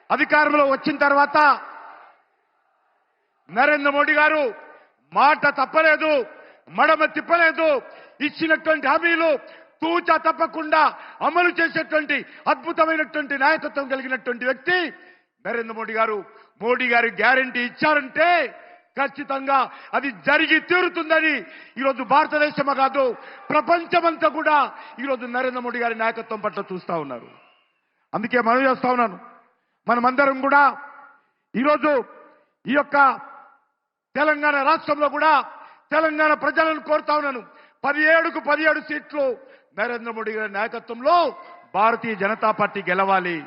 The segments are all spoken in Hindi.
అధికారంలో వచ్చిన తర్వాత నరేంద్ర మోడీ గారు మాట తప్పలేదు, మడమ తిప్పలేదు. ఇచ్చినటువంటి హామీలు తూచా తప్పకుండా అమలు చేసేటువంటి అద్భుతమైనటువంటి నాయకత్వం కలిగినటువంటి వ్యక్తి నరేంద్ర మోడీ గారు. మోడీ గారి గ్యారంటీ ఇచ్చారంటే ఖచ్చితంగా అది జరిగి తీరుతుందని ఈరోజు భారతదేశమే కాదు ప్రపంచమంతా కూడా ఈరోజు నరేంద్ర మోడీ గారి నాయకత్వం పట్ల చూస్తా ఉన్నారు. అందుకే మనం చేస్తా ఉన్నాను, మనమందరం కూడా ఈరోజు ఈ యొక్క తెలంగాణ రాష్ట్రంలో కూడా తెలంగాణ ప్రజలను కోరుతా ఉన్నాను. 17కు 17 సీట్లు నరేంద్ర మోడీ గారి నాయకత్వంలో భారతీయ జనతా పార్టీ గెలవాలి.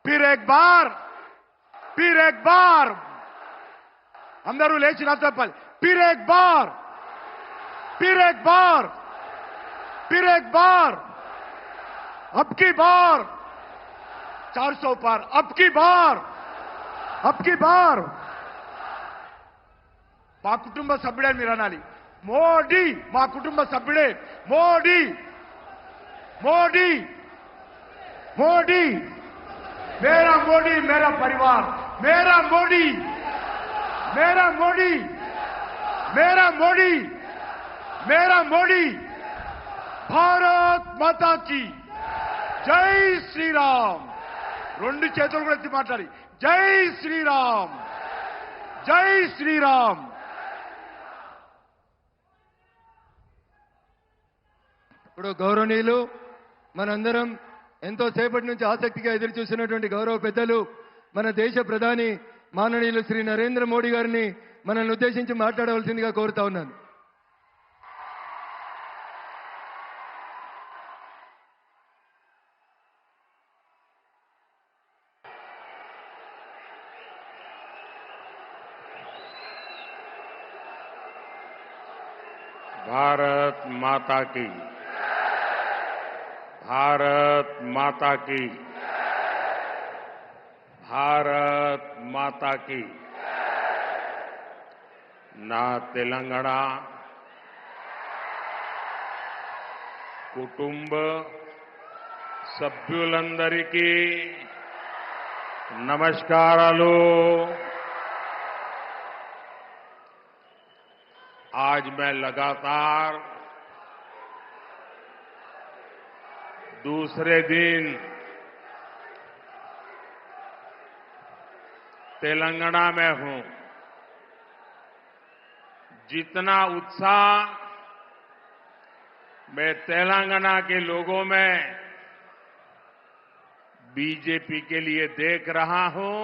फिर एक बार అందరూ లేచి నాతో చెప్పాలి. फिर एक बार अब की बार 400 पार, अब की बार మా కుటుంబ సభ్యుడే మీరు అనాలి. మోడీ మా కుటుంబ సభ్యుడే. మోడీ మోడీ మోడీ मेरा मोदी मेरा परिवार, मेरा मोदी मेरा मोदी मेरा मोदी मेरा मोदी. भारत माता की जय श्री राम. రెండు చేతులు కూడా ఎత్తి మాట్లాడి జై శ్రీరామ్, జై శ్రీరామ్. ఇప్పుడు గౌరవనీయులు మనందరం ఎంతో సేపటి నుంచి ఆసక్తిగా ఎదురు చూస్తున్నటువంటి గౌరవ పెద్దలు మన దేశ ప్రధాని మాననీయులు శ్రీ నరేంద్ర మోడీ గారిని మనల్ని ఉద్దేశించి మాట్లాడవలసిందిగా కోరుతా ఉన్నాను. भारत माता की, भारत माता की, भारत माता की. నా తెలంగాణ కుటుంబ సభ్యులందరికీ నమస్కారాలు. आज मैं लगातार दूसरे दिन तेलंगाना में हूं. जितना उत्साह मैं तेलंगाना के लोगों में बीजेपी के लिए देख रहा हूं,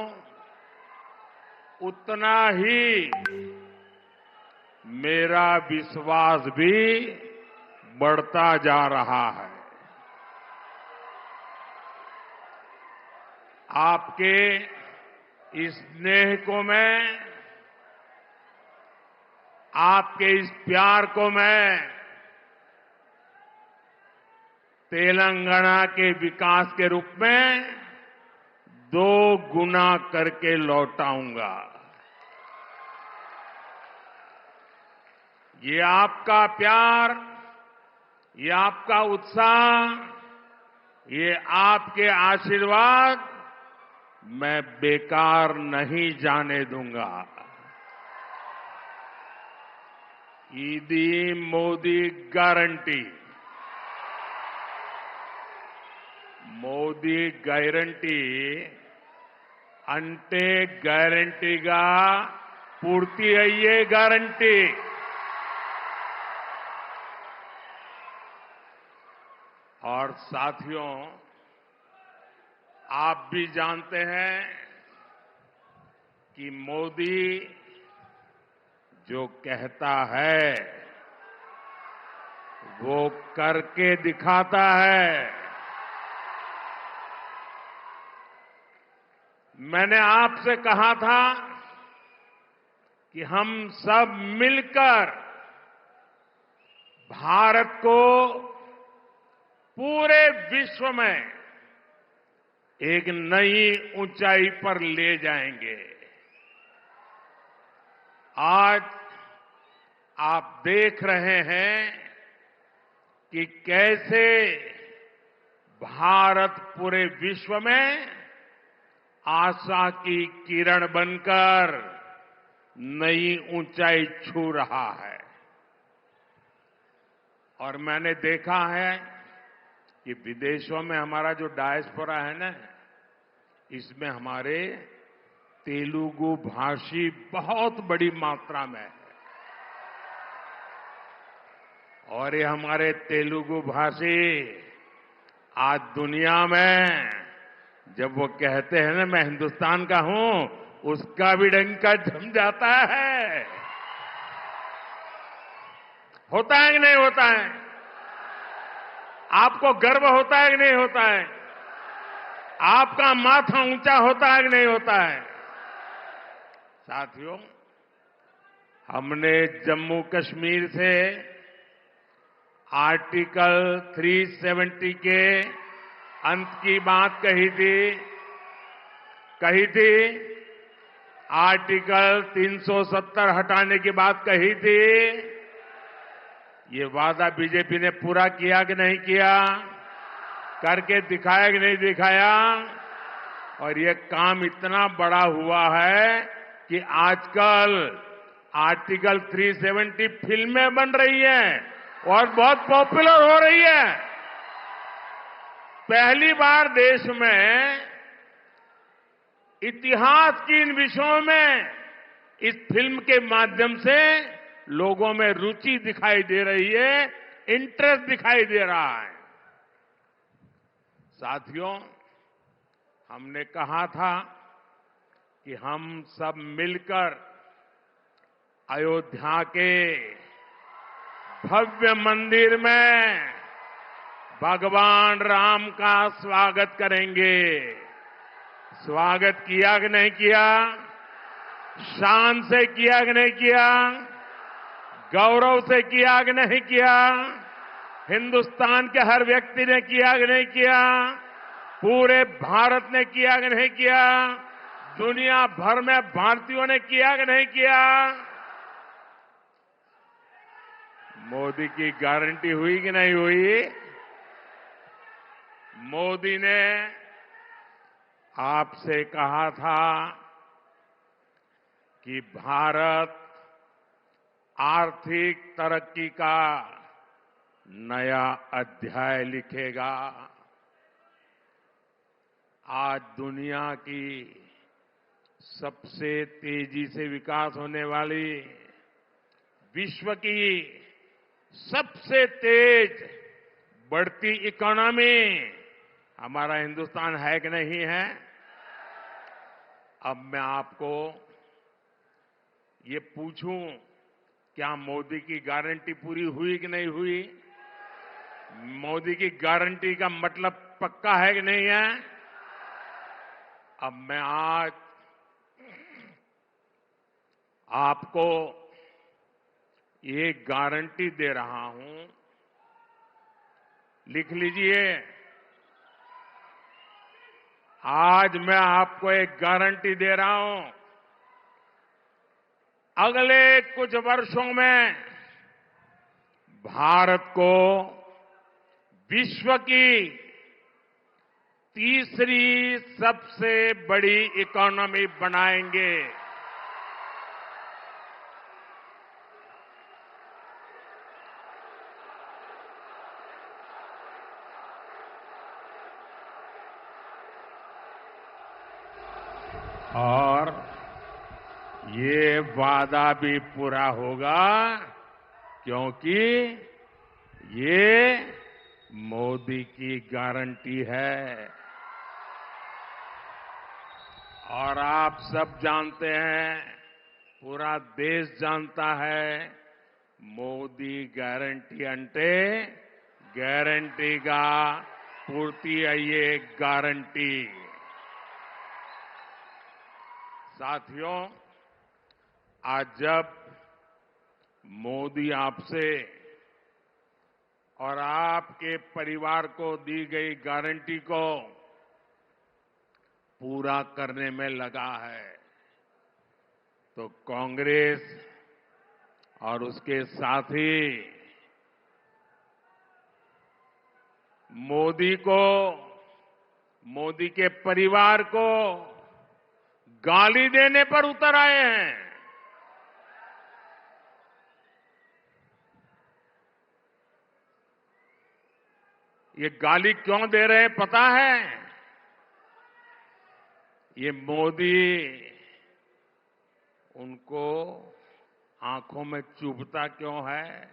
उतना ही मेरा विश्वास भी बढ़ता जा रहा है. आपके इस स्नेह को मैं, आपके इस प्यार को मैं तेलंगाना के विकास के रूप में 2 गुना करके लौटाऊंगा. ये आपका प्यार, ये आपका उत्साह, ये आपके आशीर्वाद मैं बेकार नहीं जाने दूंगा. ఇది మోదీ గ్యారంటీ. మోదీ గ్యారంటీ అంటే గ్యారంటీగా పూర్తి అయ్యే గ్యారంటీ. और साथियों, आप भी जानते हैं कि मोदी जो कहता है वो करके दिखाता है. मैंने आपसे कहा था कि हम सब मिलकर भारत को पूरे विश्व में एक नई ऊंचाई पर ले जाएंगे. आज आप देख रहे हैं कि कैसे भारत पूरे विश्व में आशा की किरण बनकर नई ऊंचाई छू रहा है। और मैंने देखा है कि विदेशों में हमारा जो डायस्पोरा है ना, इसमें हमारे तेलुगु भाषी बहुत बड़ी मात्रा में है। और ये हमारे तेलुगु भाषी आज दुनिया में जब वो कहते हैं ना मैं हिंदुस्तान का हूं, उसका भी डंका जम जाता है। होता है कि नहीं होता है? आपको गर्व होता है कि नहीं होता है? आपका माथा ऊंचा होता है कि नहीं होता है? साथियों, हमने जम्मू कश्मीर से आर्टिकल 370 के अंत की बात कही थी, आर्टिकल 370 हटाने की बात कही थी। ये वादा बीजेपी ने पूरा किया कि नहीं किया? करके दिखाया कि नहीं दिखाया? और ये काम इतना बड़ा हुआ है कि आजकल आर्टिकल 370 फिल्में बन रही हैं और बहुत पॉपुलर हो रही है। पहली बार देश में इतिहास की इन विषयों में इस फिल्म के माध्यम से लोगों में रुचि दिखाई दे रही है, इंटरेस्ट दिखाई दे रहा है। साथियों, हमने कहा था कि हम सब मिलकर अयोध्या के भव्य मंदिर में भगवान राम का स्वागत करेंगे। स्वागत किया कि नहीं किया? शान से किया कि नहीं किया? गौरव से किया कि नहीं किया? हिंदुस्तान के हर व्यक्ति ने किया कि नहीं किया? पूरे भारत ने किया कि नहीं किया? दुनिया भर में भारतीयों ने किया कि नहीं किया? मोदी की गारंटी हुई कि नहीं हुई? मोदी ने आपसे कहा था कि भारत आर्थिक तरक्की का नया अध्याय लिखेगा। आज दुनिया की सबसे तेजी से विकास होने वाली, विश्व की सबसे तेज बढ़ती इकोनॉमी हमारा हिंदुस्तान है कि नहीं है? अब मैं आपको ये पूछूं, क्या मोदी की गारंटी पूरी हुई कि नहीं हुई? मोदी की गारंटी का मतलब पक्का है कि नहीं है? अब मैं आज आपको ये गारंटी दे रहा हूं, लिख लीजिए। आज मैं आपको एक गारंटी दे रहा हूं, अगले कुछ वर्षों में भारत को विश्व की तीसरी सबसे बड़ी इकोनॉमी बनाएंगे। और ये वादा भी पूरा होगा क्योंकि ये मोदी की गारंटी है। और आप सब जानते हैं, पूरा देश जानता है, మోదీ గ్యారంటీ అంటే గ్యారంటీగా పూర్తి అయ్యే गारंटी। साथियों, आज जब मोदी आपसे और आपके परिवार को दी गई गारंटी को पूरा करने में लगा है, तो कांग्रेस और उसके साथी मोदी को, मोदी के परिवार को गाली देने पर उतर आए हैं। ये गाली क्यों दे रहे हैं पता है? ये मोदी उनको आंखों में चुभता क्यों है?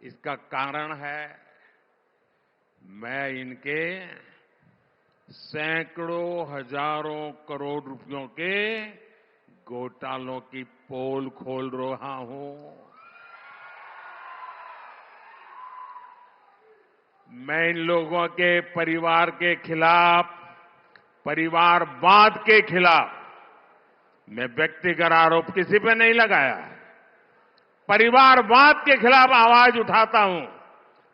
इसका कारण है मैं इनके सैकड़ों हजारों करोड़ रुपयों के घोटालों की पोल खोल रहा हूं। मैं इन लोगों के परिवार के खिलाफ, परिवारवाद के खिलाफ मैं व्यक्तिगत आरोप किसी पे नहीं लगाया। परिवारवाद के खिलाफ आवाज उठाता हूं।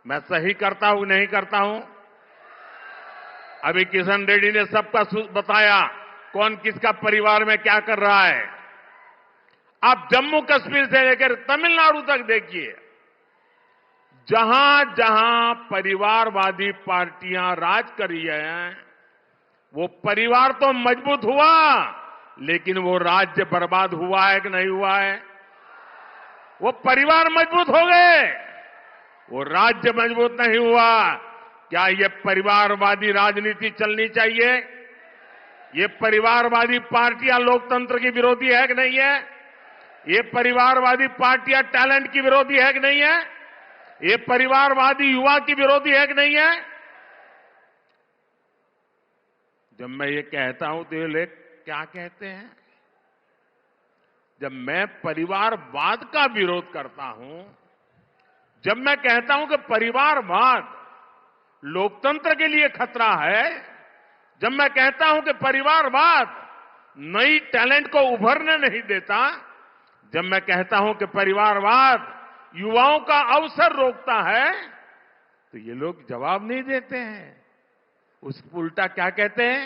मैं सही करता हूं नहीं करता हूं? अभी किशन रेड्डी ने सबका बताया कौन किसका परिवार में क्या कर रहा है। आप जम्मू कश्मीर से लेकर तमिलनाडु तक देखिए, जहां जहां परिवारवादी पार्टियां राज कर रही हैं, वो परिवार तो मजबूत हुआ, लेकिन वो राज्य बर्बाद हुआ है कि नहीं हुआ है? वो परिवार मजबूत हो गए, वो राज्य मजबूत नहीं हुआ। क्या ये परिवारवादी राजनीति चलनी चाहिए? ये परिवारवादी पार्टियां लोकतंत्र की विरोधी है कि नहीं है? ये परिवारवादी पार्टियां टैलेंट की विरोधी है कि नहीं है? ये परिवारवादी युवा की विरोधी है कि नहीं है? जब मैं ये कहता हूं तो ये लोग क्या कहते हैं? जब मैं परिवारवाद का विरोध करता हूं, जब मैं कहता हूं कि परिवारवाद लोकतंत्र के लिए खतरा है, जब मैं कहता हूं कि परिवारवाद नई टैलेंट को उभरने नहीं देता, जब मैं कहता हूं कि परिवारवाद युवाओं का अवसर रोकता है, तो ये लोग जवाब नहीं देते हैं। उस उल्टा क्या कहते हैं?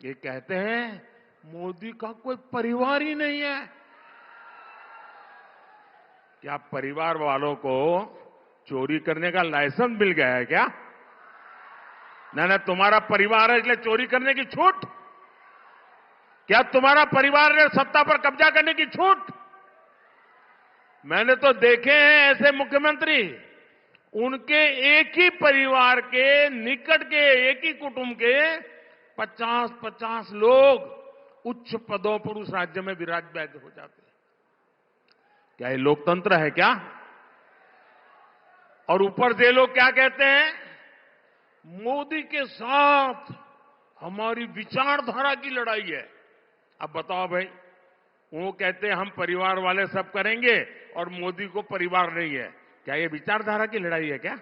ये कहते हैं मोदी का कोई परिवार ही नहीं है। क्या परिवार वालों को चोरी करने का लाइसेंस मिल गया है क्या? ना तुम्हारा परिवार है इसलिए चोरी करने की छूट? क्या तुम्हारा परिवार है सत्ता पर कब्जा करने की छूट? मैंने तो देखे हैं ऐसे मुख्यमंत्री, उनके एक ही परिवार के निकट के एक ही कुटुंब के 50-50 लोग उच्च पदों पर उस राज्य में विराजमान हो जाते हैं। क्या ये लोकतंत्र है क्या? और ऊपर से लोग क्या कहते हैं? मोदी के साथ हमारी विचारधारा की लड़ाई है। अब बताओ भाई, वो कहते हैं हम परिवार वाले सब करेंगे और मोदी को परिवार नहीं है। क्या ये विचारधारा की लड़ाई है क्या?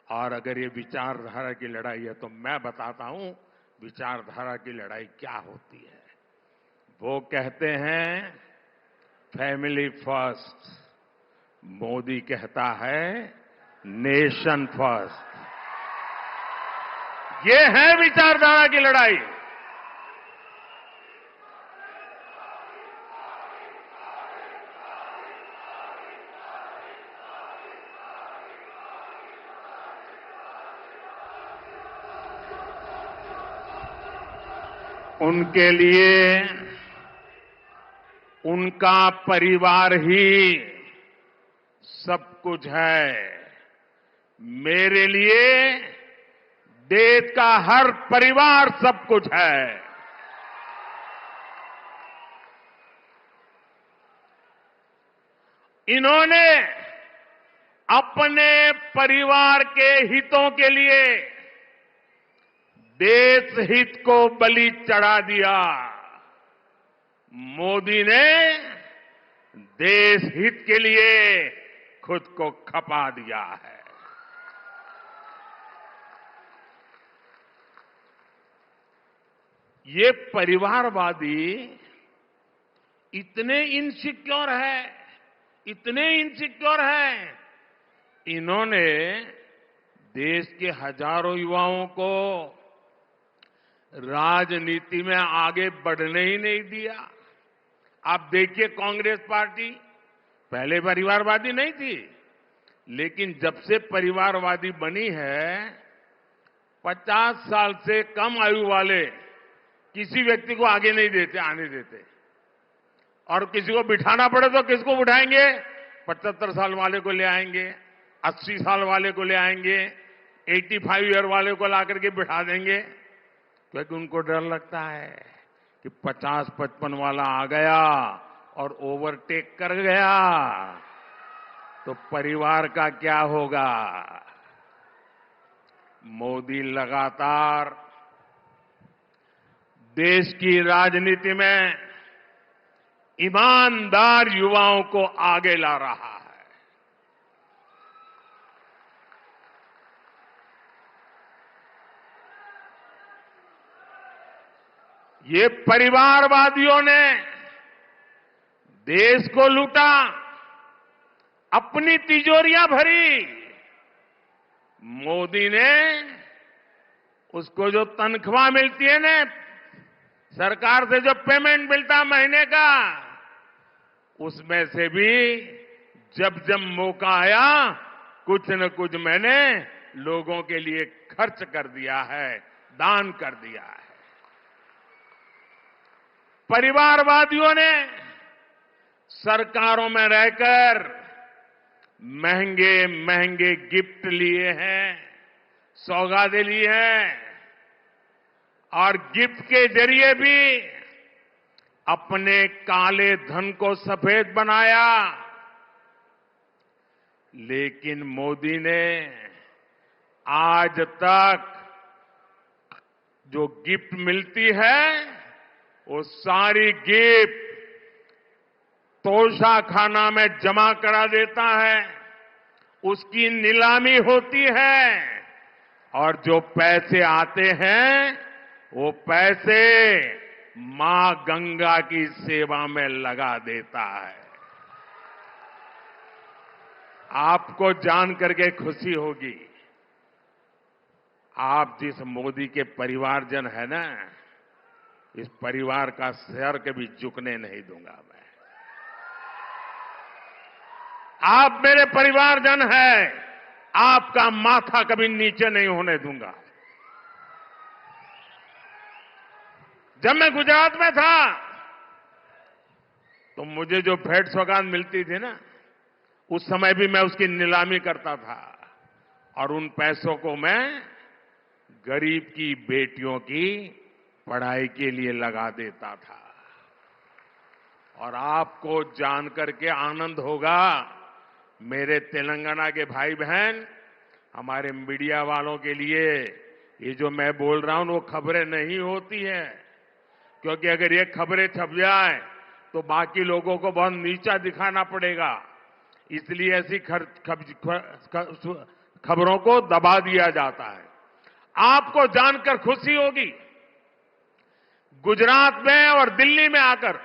और अगर ये विचारधारा की लड़ाई है तो मैं बताता हूं विचारधारा की लड़ाई क्या होती है। वो कहते हैं फैमिली फर्स्ट, मोदी कहता है नेशन फर्स्ट। ये है विचारधारा की लड़ाई। उनके लिए उनका परिवार ही सब कुछ है। मेरे लिए देश का हर परिवार सब कुछ है। इन्होंने अपने परिवार के हितों के लिए देश हित को बलि चढ़ा दिया। मोदी ने देश हित के लिए खुद को खपा दिया है। ये परिवारवादी इतने इनसिक्योर है, इतने इनसिक्योर है, इन्होंने देश के हजारों युवाओं को राजनीति में आगे बढ़ने ही नहीं दिया। आप देखिए कांग्रेस पार्टी पहले परिवारवादी नहीं थी, लेकिन जब से परिवारवादी बनी है 50 साल से कम आयु वाले किसी व्यक्ति को आगे नहीं देते, आने देते। और किसी को बिठाना पड़े तो किसको बिठाएंगे? 75 साल वाले को ले आएंगे, 80 साल वाले को ले आएंगे, 85 ईयर वाले को ला करके बिठा देंगे, क्योंकि उनको डर लगता है कि 50-55 वाला आ गया और ओवरटेक कर गया तो परिवार का क्या होगा। मोदी लगातार देश की राजनीति में ईमानदार युवाओं को आगे ला रहा है। ये परिवारवादियों ने देश को लूटा, अपनी तिजोरियां भरी। मोदी ने उसको जो तनख्वाह मिलती है ना, सरकार से जो पेमेंट मिलता महीने का, उसमें से भी जब जब मौका आया कुछ न कुछ मैंने लोगों के लिए खर्च कर दिया है, दान कर दिया है। परिवारवादियों ने सरकारों में रहकर महंगे महंगे गिफ्ट लिए हैं, सौगातें ली हैं और गिफ्ट के जरिए भी अपने काले धन को सफेद बनाया। लेकिन मोदी ने आज तक जो गिफ्ट मिलती है वो सारी गिफ्ट तोशाखाना में जमा करा देता है, उसकी नीलामी होती है और जो पैसे आते हैं वो पैसे मां गंगा की सेवा में लगा देता है। आपको जान करके खुशी होगी, आप जिस मोदी के परिवारजन है ना, इस परिवार का सर कभी झुकने नहीं दूंगा मैं। आप मेरे परिवारजन हैं, आपका माथा कभी नीचे नहीं होने दूंगा। जब मैं गुजरात में था तो मुझे जो भेंट सौगात मिलती थी ना, उस समय भी मैं उसकी नीलामी करता था और उन पैसों को मैं गरीब की बेटियों की पढ़ाई के लिए लगा देता था। और आपको जानकर के आनंद होगा, मेरे तेलंगाना के भाई बहन, हमारे मीडिया वालों के लिए ये जो मैं बोल रहा हूं वो खबरें नहीं होती है, क्योंकि अगर ये खबरें छप जाए तो बाकी लोगों को बहुत नीचा दिखाना पड़ेगा। इसलिए ऐसी खबरों को दबा दिया जाता है। आपको जानकर खुशी होगी, गुजरात में और दिल्ली में आकर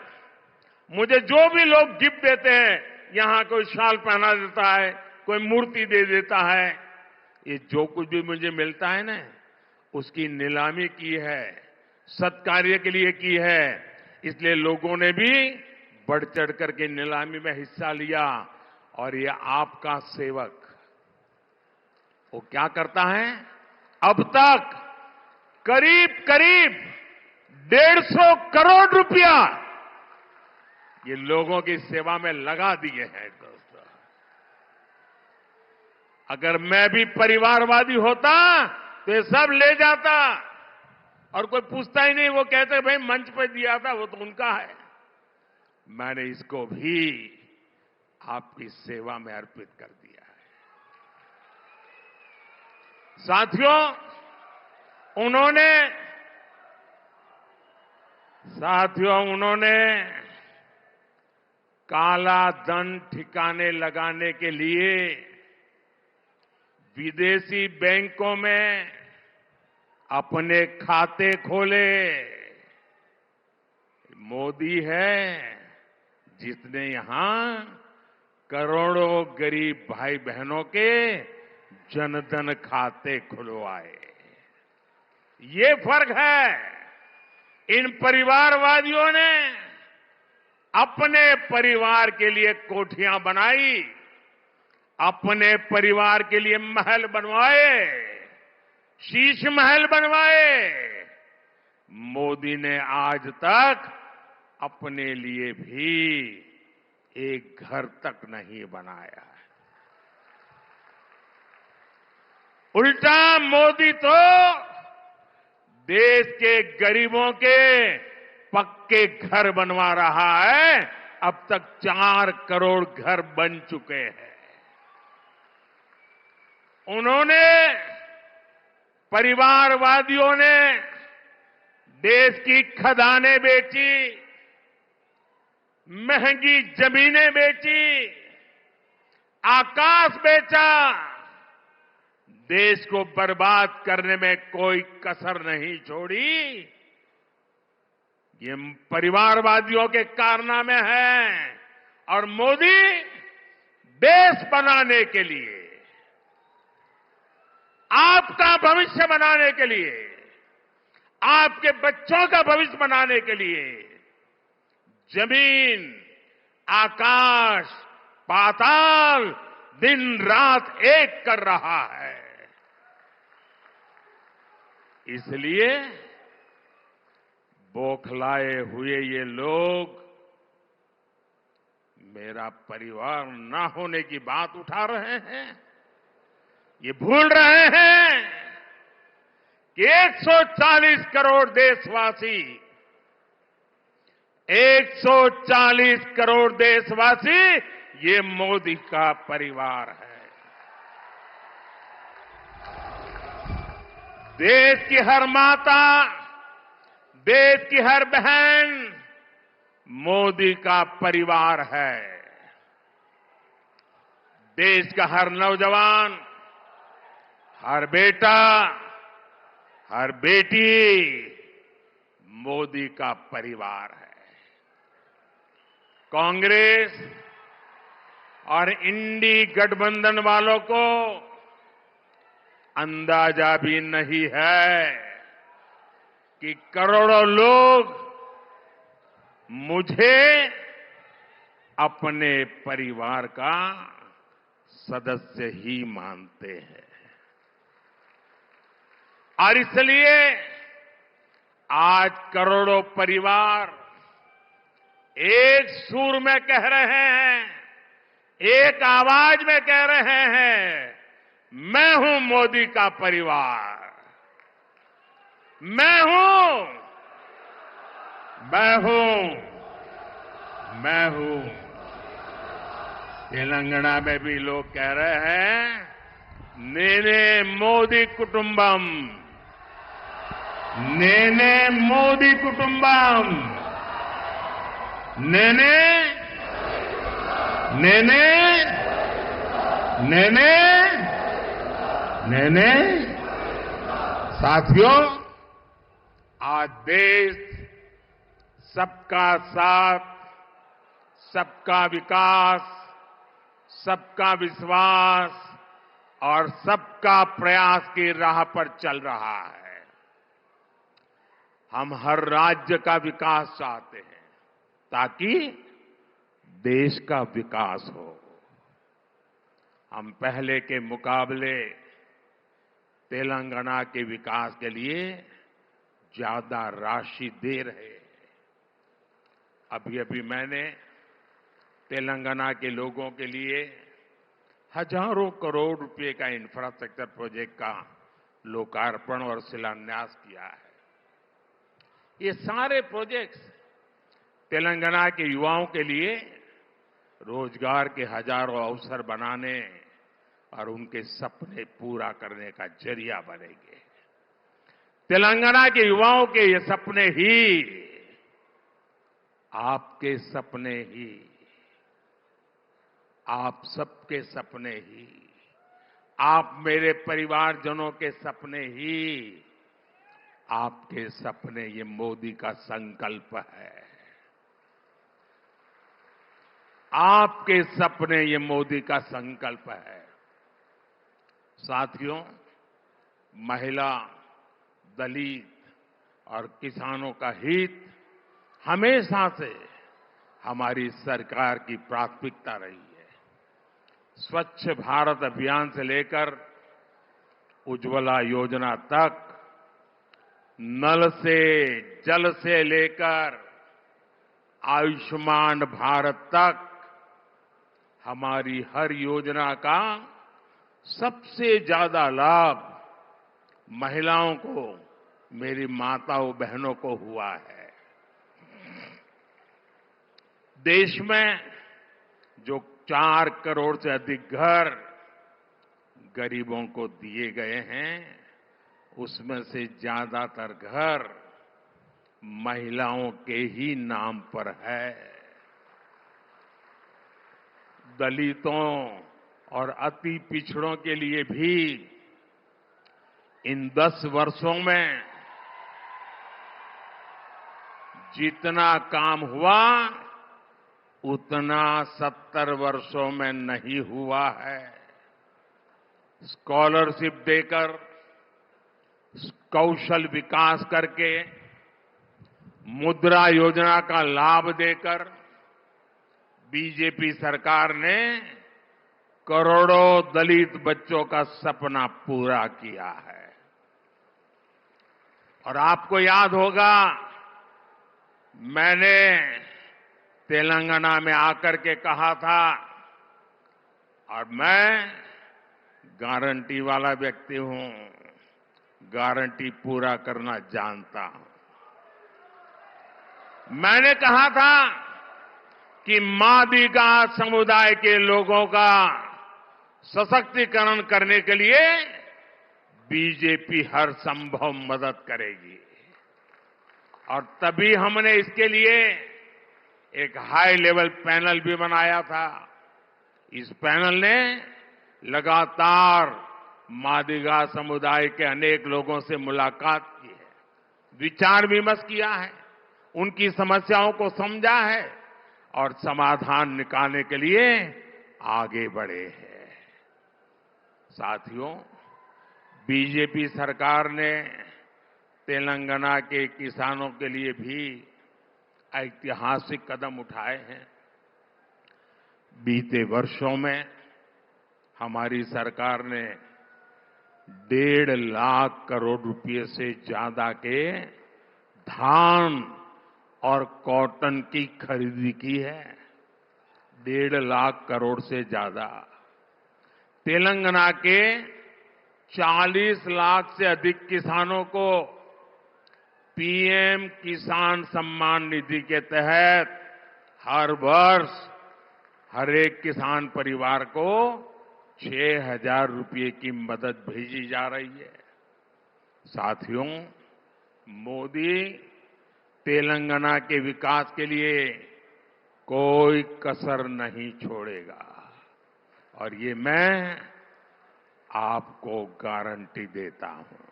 मुझे जो भी लोग गिफ्ट देते हैं, यहां कोई शाल पहना देता है, कोई मूर्ति दे देता है, ये जो कुछ भी मुझे मिलता है ना, उसकी नीलामी की है, सत्कार्य के लिए की है। इसलिए लोगों ने भी बढ़ चढ़ करके नीलामी में हिस्सा लिया। और ये आपका सेवक वो क्या करता है, अब तक करीब करीब 150 करोड़ रुपया ये लोगों की सेवा में लगा दिए हैं। दोस्तों, अगर मैं भी परिवारवादी होता तो ये सब ले जाता और कोई पूछता ही नहीं। वो कहते भाई मंच पे दिया था, वो तो उनका है। मैंने इसको भी आपकी सेवा में अर्पित कर दिया है। साथियों, उन्होंने काला धन ठिकाने लगाने के लिए विदेशी बैंकों में अपने खाते खोले। मोदी है जिसने यहां करोड़ों गरीब भाई बहनों के जनधन खाते खुलवाए। ये फर्क है। इन परिवारवादियों ने अपने परिवार के लिए कोठियां बनाई अपने परिवार के लिए महल बनवाए, शीश महल बनवाए। मोदी ने आज तक अपने लिए भी एक घर तक नहीं बनाया। उल्टा मोदी तो देश के गरीबों के पक्के घर बनवा रहा है। अब तक 4 करोड़ घर बन चुके हैं। उन्होंने, परिवारवादियों ने देश की खदानें बेची, महंगी जमीनें बेची, आकाश बेचा। देश को बर्बाद करने में कोई कसर नहीं छोड़ी। ये परिवारवादियों के कारनामे हैं। और मोदी देश बनाने के लिए, आपका भविष्य बनाने के लिए, आपके बच्चों का भविष्य बनाने के लिए जमीन, आकाश, पाताल दिन रात एक कर रहा है। इसलिए बौखलाए हुए ये लोग मेरा परिवार ना होने की बात उठा रहे हैं। ये भूल रहे हैं कि 140 करोड़ देशवासी, 140 करोड़ देशवासी ये मोदी का परिवार है। देश की हर माता, देश की हर बहन मोदी का परिवार है। देश का हर नौजवान, हर बेटा, हर बेटी मोदी का परिवार है। कांग्रेस और इंडी गठबंधन वालों को अंदाजा भी नहीं है कि करोड़ों लोग मुझे अपने परिवार का सदस्य ही मानते हैं। और इसलिए आज करोड़ों परिवार एक सुर में कह रहे हैं, एक आवाज में कह रहे हैं, मैं हूं मोदी का परिवार, मैं हूं, मैं हूं, मैं हूं। तेलंगाना में भी लोग कह रहे हैं, नेने मोदी कुटुंबम, नेने मोदी कुटुंबम, नेने नेने नेने नेने। साथियों, आज देश सबका साथ, सबका विकास, सबका विश्वास और सबका प्रयास की राह पर चल रहा है। हम हर राज्य का विकास चाहते हैं ताकि देश का विकास हो। हम पहले के मुकाबले तेलंगाना के विकास के लिए ज्यादा राशि दे रहे हैं। अभी अभी मैंने तेलंगाना के लोगों के लिए हजारों करोड़ रुपए का इंफ्रास्ट्रक्चर प्रोजेक्ट का लोकार्पण और शिलान्यास किया है। ये सारे प्रोजेक्ट्स तेलंगाना के युवाओं के लिए रोजगार के हजारों अवसर बनाने और उनके सपने पूरा करने का जरिया बनेंगे। तेलंगाना के युवाओं के ये सपने ही आपके सपने ही, आप सबके सपने ही, आप मेरे परिवारजनों के सपने ही, आपके सपने, ये मोदी का संकल्प है। आपके सपने, ये मोदी का संकल्प है। साथियों, महिला, दलित और किसानों का हित हमेशा से हमारी सरकार की प्राथमिकता रही है। स्वच्छ भारत अभियान से लेकर उज्ज्वला योजना तक, नल से जल से लेकर आयुष्मान भारत तक हमारी हर योजना का सबसे ज्यादा लाभ महिलाओं को, मेरी माताओं बहनों को हुआ है। देश में जो 4 करोड़ से अधिक घर गरीबों को दिए गए हैं, उसमें से ज्यादातर घर महिलाओं के ही नाम पर है। दलितों और अति पिछड़ों के लिए भी इन 10 वर्षों में जितना काम हुआ उतना 70 वर्षों में नहीं हुआ है। स्कॉलरशिप देकर, कौशल विकास करके, मुद्रा योजना का लाभ देकर बीजेपी सरकार ने करोड़ों दलित बच्चों का सपना पूरा किया है। और आपको याद होगा, मैंने तेलंगाना में आकर के कहा था, और मैं गारंटी वाला व्यक्ति हूं, गारंटी पूरा करना जानता हूं। मैंने कहा था कि मादिगा समुदाय के लोगों का सशक्तिकरण करने के लिए बीजेपी हर संभव मदद करेगी। और तभी हमने इसके लिए एक हाई लेवल पैनल भी बनाया था। इस पैनल ने लगातार मादिगा समुदाय के अनेक लोगों से मुलाकात की है, विचार विमर्श किया है, उनकी समस्याओं को समझा है और समाधान निकालने के लिए आगे बढ़े हैं। साथियों, बीजेपी सरकार ने तेलंगाना के किसानों के लिए भी ऐतिहासिक कदम उठाए हैं। बीते वर्षों में हमारी सरकार ने 1.5 लाख करोड़ रुपए से ज्यादा के धान और कॉटन की खरीदी की है। 1.5 लाख करोड़ से ज्यादा। तेलंगाना के 40 लाख से अधिक किसानों को पीएम किसान सम्मान निधि के तहत हर वर्ष हर एक किसान परिवार को 6,000 रुपये की मदद भेजी जा रही है। साथियों, मोदी तेलंगाना के विकास के लिए कोई कसर नहीं छोड़ेगा, और ये मैं आपको गारंटी देता हूं।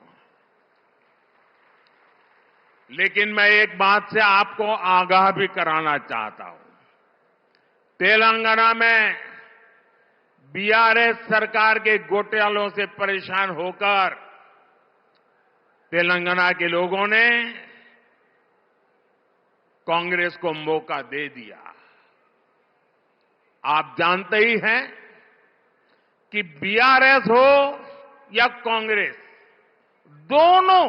लेकिन मैं एक बात से आपको आगाह भी कराना चाहता हूं। तेलंगाना में बीआरएस सरकार के घोटालों से परेशान होकर तेलंगाना के लोगों ने कांग्रेस को मौका दे दिया। आप जानते ही हैं कि बीआरएस हो या कांग्रेस, दोनों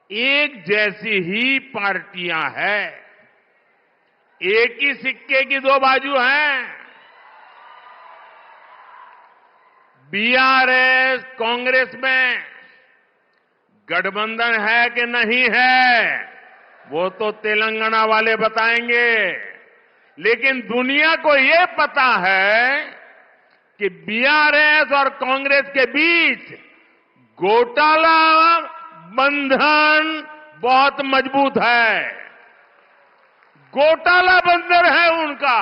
एक जैसी ही पार्टियां हैं, एक ही सिक्के की 2 बाजू हैं। बीआरएस कांग्रेस में गठबंधन है कि नहीं है, वो तो तेलंगाना वाले बताएंगे। लेकिन दुनिया को ये पता है कि बीआरएस और कांग्रेस के बीच घोटाला बंधन बहुत मजबूत है। घोटाला बंधन है उनका।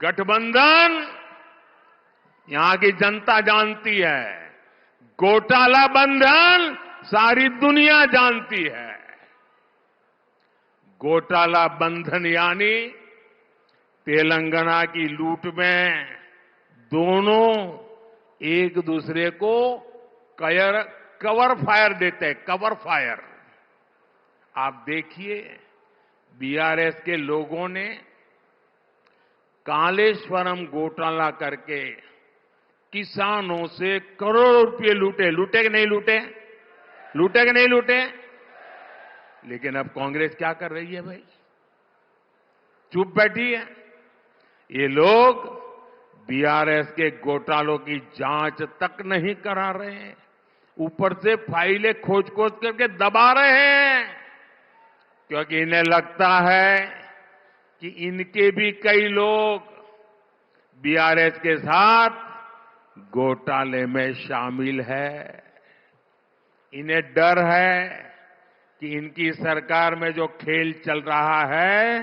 गठबंधन यहां की जनता जानती है, घोटाला बंधन सारी दुनिया जानती है। घोटाला बंधन यानी तेलंगाना की लूट में दोनों एक दूसरे को कवर फायर देते हैं, कवर फायर। आप देखिए, बीआरएस के लोगों ने कालेश्वरम घोटाला करके किसानों से करोड़ों रुपए लूटे। लूटे कि नहीं लूटे? लूटे कि नहीं लूटे? लेकिन अब कांग्रेस क्या कर रही है भाई? चुप बैठी है। ये लोग बीआरएस के घोटालों की जांच तक नहीं करा रहे हैं, ऊपर से फाइलें खोज खोज करके दबा रहे हैं, क्योंकि इन्हें लगता है कि इनके भी कई लोग बीआरएस के साथ घोटाले में शामिल है। इन्हें डर है कि इनकी सरकार में जो खेल चल रहा है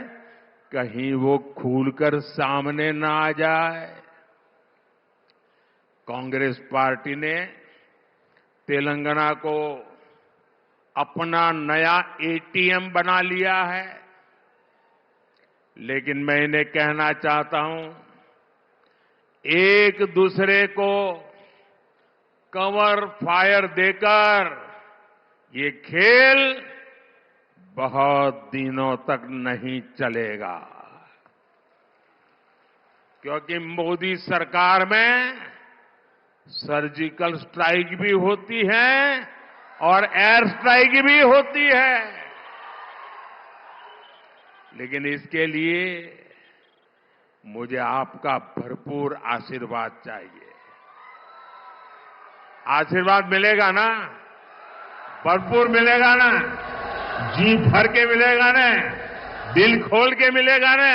कहीं वो खुलकर सामने ना आ जाए। कांग्रेस पार्टी ने तेलंगाना को अपना नया एटीएम बना लिया है, लेकिन मैं इन्हें कहना चाहता हूं, एक दूसरे को कवर फायर देकर ये खेल बहुत दिनों तक नहीं चलेगा, क्योंकि मोदी सरकार में सर्जिकल स्ट्राइक भी होती है और एयर स्ट्राइक भी होती है। लेकिन इसके लिए मुझे आपका भरपूर आशीर्वाद चाहिए। आशीर्वाद मिलेगा ना? भरपूर मिलेगा ना? जी भर के मिलेगा ना? दिल खोल के मिलेगा ना?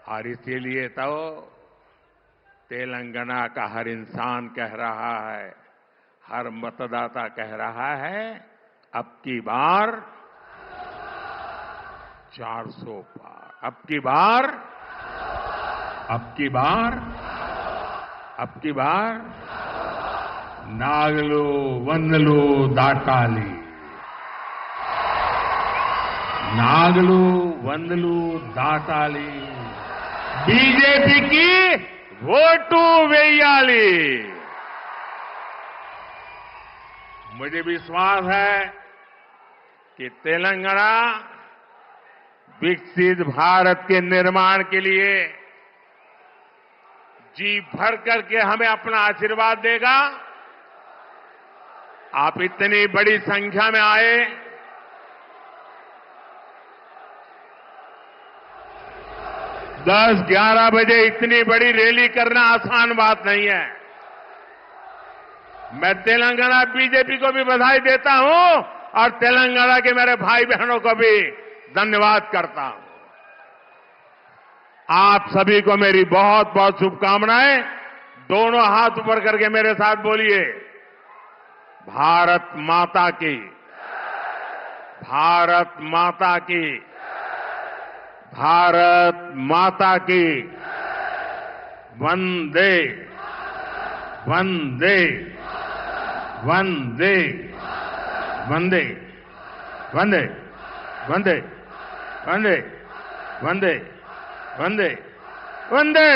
और इसीलिए तो तेलंगाना का हर इंसान कह रहा है, हर मतदाता कह रहा है, अब की बार 400 पार, अब की बार नागलू वंदलू दाटाली, नागलू वंदलू दाटाली, बीजेपी की वोटू वेयाली। मुझे विश्वास है कि तेलंगाना विकसित भारत के निर्माण के लिए जी भर करके हमें अपना आशीर्वाद देगा। आप इतनी बड़ी संख्या में आए, दस 11 बजे इतनी बड़ी रैली करना आसान बात नहीं है। मैं तेलंगाना बीजेपी को भी बधाई देता हूं और तेलंगाना के मेरे भाई बहनों को भी धन्यवाद करता हूं। आप सभी को मेरी बहुत बहुत शुभकामनाएं। दोनों हाथ ऊपर करके मेरे साथ बोलिए, भारत माता की, भारत माता की, भारत माता की, वंदे वंदे वंदे वंदे वंदे वंदे वंदे वंदे वंदे वंदे